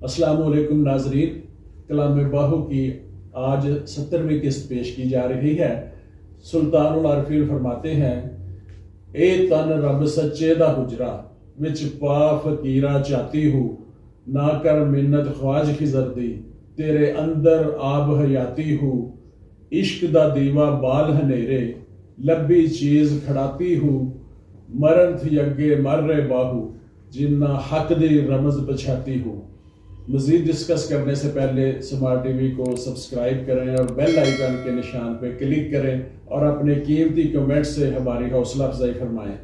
السلام علیکم ناظرین، کلام باہو کی آج 70ویں قسط پیش کی جا رہی ہے۔ سلطان العارفین فرماتے ہیں، اے تن رب سچے دا حجرا وچ پا فقیرہ چاہتی ہوں، نہ کر منت خواج خضر دی تیرے اندر آب حیاتی ہوں، عشق دا دیوا بال ہنیرے لبی چیز کھڑاتی ہوں، مرن تھی اگے مر رہے باہو جنہ حق دی رمز پچھاتی ہوں۔ مزید ڈسکس کرنے سے پہلے سمارٹ ٹی وی کو سبسکرائب کریں اور بیل آئیکن کے نشان پہ کلک کریں اور اپنے قیمتی کمنٹ سے ہماری حوصلہ افزائی فرمائیں۔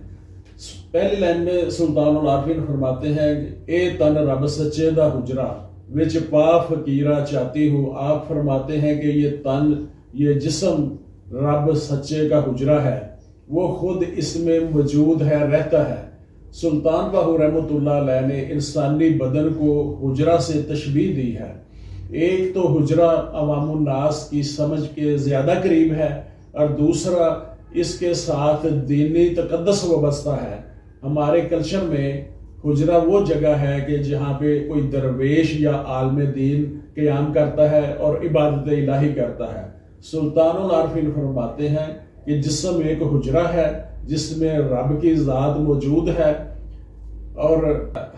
پہلی لائن میں سلطان العارفین فرماتے ہیں، اے تن رب سچے دا حجرا وچ پا فقیرہ چاہتی ہوں۔ آپ فرماتے ہیں کہ یہ تن، یہ جسم رب سچے کا حجرا ہے، وہ خود اس میں موجود ہے، رہتا ہے۔ سلطان باہو رحمۃ اللہ علیہ نے انسانی بدن کو حجرہ سے تشبیہ دی ہے۔ ایک تو حجرہ عوام الناس کی سمجھ کے زیادہ قریب ہے، اور دوسرا اس کے ساتھ دینی تقدس وابستہ ہے۔ ہمارے کلچر میں حجرہ وہ جگہ ہے کہ جہاں پہ کوئی درویش یا عالم دین قیام کرتا ہے اور عبادت الہی کرتا ہے۔ سلطان العارفین فرماتے ہیں کہ جسم ایک حجرہ ہے جس میں رب کی ذات موجود ہے، اور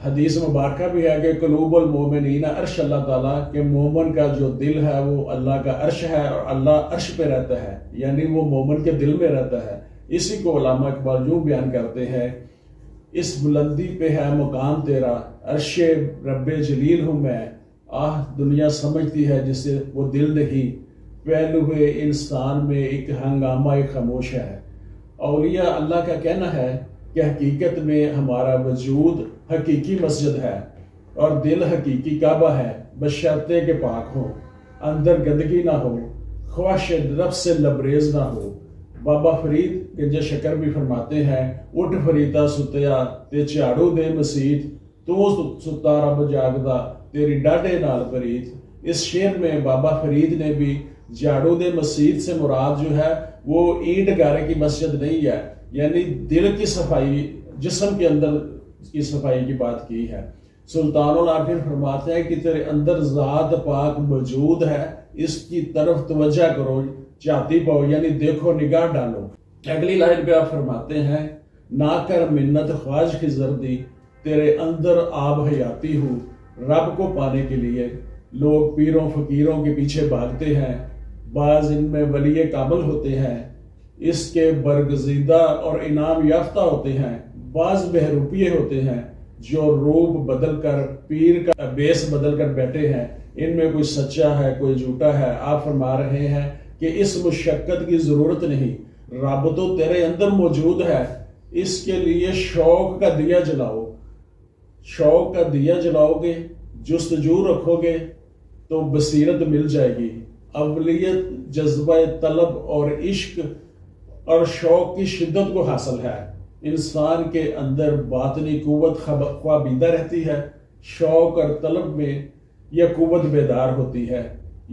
حدیث مبارکہ بھی ہے کہ قلوب المومنین عرش اللہ تعالیٰ، کہ مومن کا جو دل ہے وہ اللہ کا عرش ہے اور اللہ عرش پہ رہتا ہے، یعنی وہ مومن کے دل میں رہتا ہے۔ اسی کو علامہ اقبال یوں بیان کرتے ہیں، اس بلندی پہ ہے مقام تیرا، عرش رب جلیل ہوں میں، آہ دنیا سمجھتی ہے جسے وہ دل نہیں، پہلوے انسان میں ایک ہنگامہ خاموش ہے۔ اولیاء اللہ کا کہنا ہے کہ حقیقت میں ہمارا وجود حقیقی مسجد ہے اور دل حقیقی کعبہ ہے، بشرطے کہ پاک ہو، اندر گندگی نہ ہو، خواہش نفس سے لبریز نہ ہو۔ بابا فرید گنج شکر بھی فرماتے ہیں، اٹھ فریدا ستیا تے جھاڑو دے مسیت، تو ستا رب جاگدا تیری ڈاڈے نال پریت۔ اس شعر میں بابا فرید نے بھی جھاڑو دے مسیت سے مراد جو ہے وہ اینٹ گارے کی مسجد نہیں ہے، یعنی دل کی صفائی، جسم کے اندر کی صفائی کی بات کی ہے۔ سلطان العارفین فرماتے ہیں کہ تیرے اندر ذات پاک موجود ہے، اس کی طرف توجہ کرو، چاہتی پاؤ، یعنی دیکھو، نگاہ ڈالو۔ اگلی لائن پہ آپ فرماتے ہیں، نہ کر منت خواج خضر دی تیرے اندر آب حیاتی ہوں۔ رب کو پانے کے لیے لوگ پیروں فقیروں کے پیچھے بھاگتے ہیں، بعض ان میں ولی کامل ہوتے ہیں، اس کے برگزیدہ اور انعام یافتہ ہوتے ہیں، بعض بہروپیے ہوتے ہیں جو روپ بدل کر، پیر کا بیس بدل کر بیٹھے ہیں، ان میں کوئی سچا ہے کوئی جھوٹا ہے۔ آپ فرما رہے ہیں کہ اس مشقت کی ضرورت نہیں، رب تو تیرے اندر موجود ہے، اس کے لیے شوق کا دیا جلاؤ۔ شوق کا دیا جلاؤ گے، جستجو رکھو گے تو بصیرت مل جائے گی۔ اولیت جذبہ طلب اور عشق اور شوق کی شدت کو حاصل ہے۔ انسان کے اندر باطنی قوت خوابیدہ رہتی ہے، شوق اور طلب میں یہ قوت بیدار ہوتی ہے۔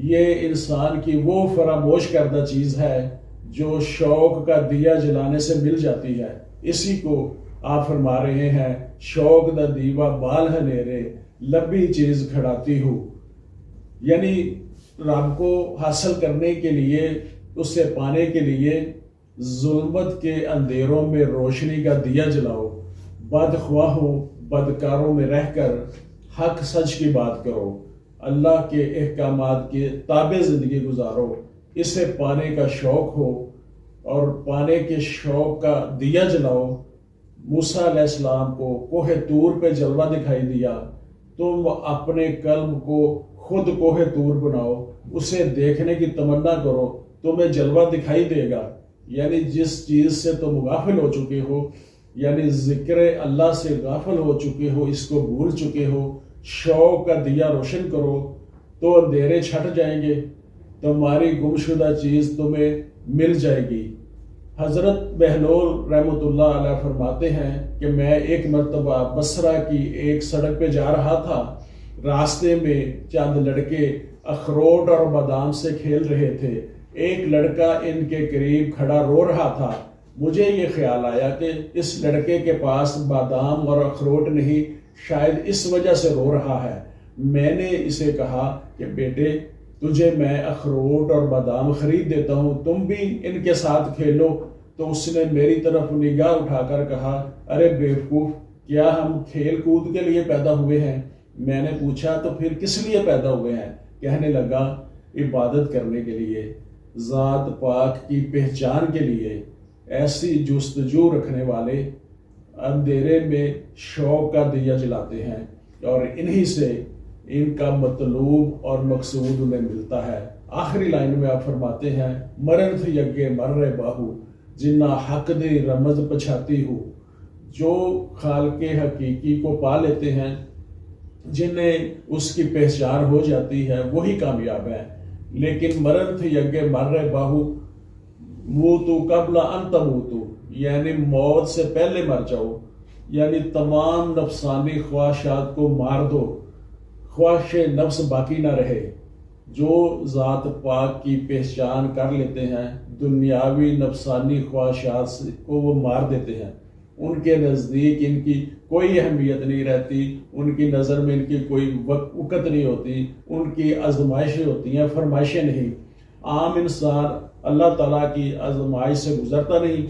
یہ انسان کی وہ فراموش کردہ چیز ہے جو شوق کا دیا جلانے سے مل جاتی ہے۔ اسی کو آپ فرما رہے ہیں، شوق دا دیوا بال ہنیرے لبی چیز کھڑاتی ہوں، یعنی رب کو حاصل کرنے کے لیے، اس سے پانے کے لیے ظلمت کے اندھیروں میں روشنی کا دیا جلاؤ، بدخواہوں بدکاروں میں رہ کر حق سچ کی بات کرو، اللہ کے احکامات کے تابع زندگی گزارو، اسے پانے کا شوق ہو اور پانے کے شوق کا دیا جلاؤ۔ موسیٰ علیہ السلام کو کوہ طور پہ جلوہ دکھائی دیا، تم اپنے قلب کو خود کوہ طور بناؤ، اسے دیکھنے کی تمنا کرو، تمہیں جلوہ دکھائی دے گا۔ یعنی جس چیز سے تم غافل ہو چکے ہو، یعنی ذکر اللہ سے غافل ہو چکے ہو، اس کو بھول چکے ہو، شوق کا دیا روشن کرو تو اندھیرے چھٹ جائیں گے، تمہاری گمشدہ چیز تمہیں مل جائے گی۔ حضرت بہلول رحمۃ اللہ علیہ فرماتے ہیں کہ میں ایک مرتبہ بصرہ کی ایک سڑک پہ جا رہا تھا، راستے میں چند لڑکے اخروٹ اور بادام سے کھیل رہے تھے، ایک لڑکا ان کے قریب کھڑا رو رہا تھا۔ مجھے یہ خیال آیا کہ اس لڑکے کے پاس بادام اور اخروٹ نہیں، شاید اس وجہ سے رو رہا ہے۔ میں نے اسے کہا کہ بیٹے تجھے میں اخروٹ اور بادام خرید دیتا ہوں، تم بھی ان کے ساتھ کھیلو۔ تو اس نے میری طرف نگاہ اٹھا کر کہا، ارے بیوقوف، کیا ہم کھیل کود کے لیے پیدا ہوئے ہیں؟ میں نے پوچھا تو پھر کس لیے پیدا ہوئے ہیں؟ کہنے لگا، عبادت کرنے کے لیے، ذات پاک کی پہچان کے لیے۔ ایسی جستجو رکھنے والے اندھیرے میں شوق کا دیا جلاتے ہیں اور انہی سے ان کا مطلوب اور مقصود انہیں ملتا ہے۔ آخری لائن میں آپ فرماتے ہیں، مرنتھ یگے مرے باہو جنہ حق دی رمز پچھاتی ہو۔ جو خالق حقیقی کو پا لیتے ہیں، جنہیں اس کی پہچان ہو جاتی ہے، وہی کامیاب ہے۔ لیکن مرنتھ یگے مرے باہو، موتو قبل ان تموتو، یعنی موت سے پہلے مر جاؤ، یعنی تمام نفسانی خواہشات کو مار دو، خواہش نفس باقی نہ رہے۔ جو ذات پاک کی پہچان کر لیتے ہیں، دنیاوی نفسانی خواہشات کو وہ مار دیتے ہیں۔ ان کے نزدیک ان کی کوئی اہمیت نہیں رہتی، ان کی نظر میں ان کی کوئی وقت نہیں ہوتی، ان کی آزمائشیں ہوتی ہیں، فرمائشیں نہیں۔ عام انسان اللہ تعالیٰ کی آزمائش سے گزرتا نہیں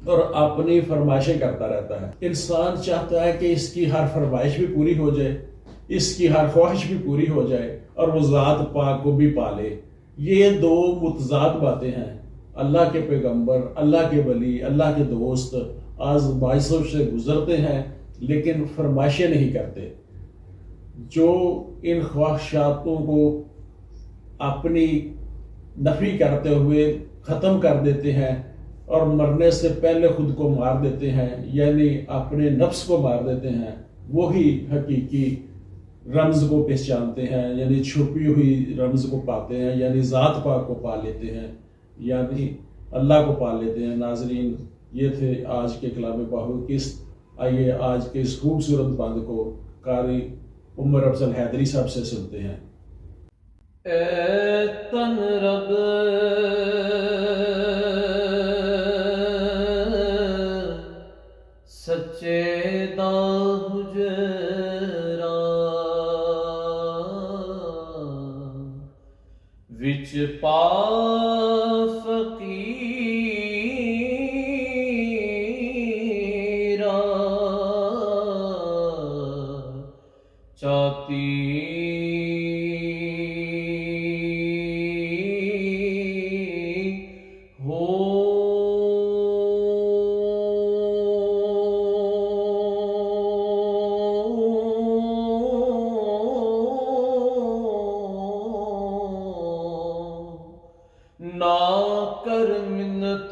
اور اپنی فرمائشیں کرتا رہتا ہے۔ انسان چاہتا ہے کہ اس کی ہر فرمائش بھی پوری ہو جائے، اس کی ہر خواہش بھی پوری ہو جائے اور وہ ذات پاک کو بھی پالے۔ یہ دو متضاد باتیں ہیں۔ اللہ کے پیغمبر، اللہ کے ولی، اللہ کے دوست آزمائشوں سے گزرتے ہیں لیکن فرمائشیں نہیں کرتے۔ جو ان خواہشاتوں کو اپنی نفی کرتے ہوئے ختم کر دیتے ہیں اور مرنے سے پہلے خود کو مار دیتے ہیں، یعنی اپنے نفس کو مار دیتے ہیں، وہی حقیقی رمز کو پہچانتے ہیں، یعنی چھپی ہوئی رمز کو پاتے ہیں، یعنی ذات پاک کو پا لیتے ہیں، یعنی اللہ کو پا لیتے ہیں۔ ناظرین، یہ تھے آج کے کلام باہو قسط۔ آئیے آج کے اس خوبصورت بند کو قاری عمر افضل حیدری صاحب سے سنتے ہیں۔ اے تن رب سچے دا حجرا وچ پا فقیرا چاہتی نہ کر منت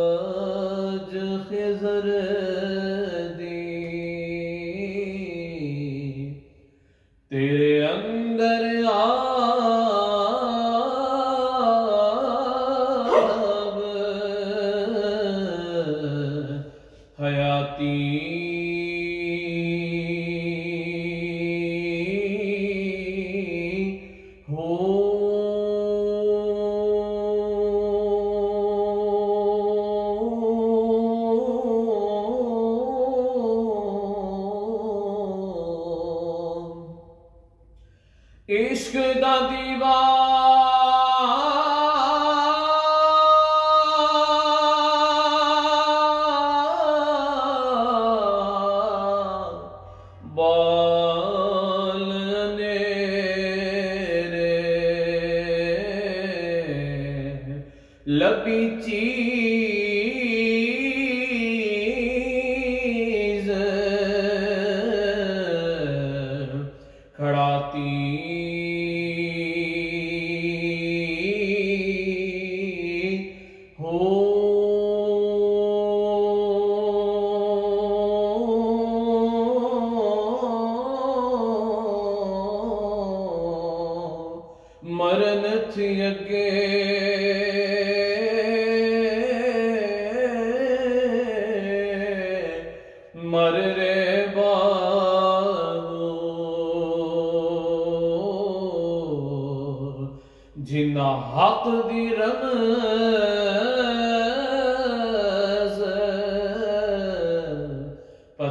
خواج خضر دی، تیرے اندر آب حیاتی عشق دا دیوار بال نیرے لبی چیز کھڑاتی مرن تھی اگے مر رے باہو جنہ حق دی رمز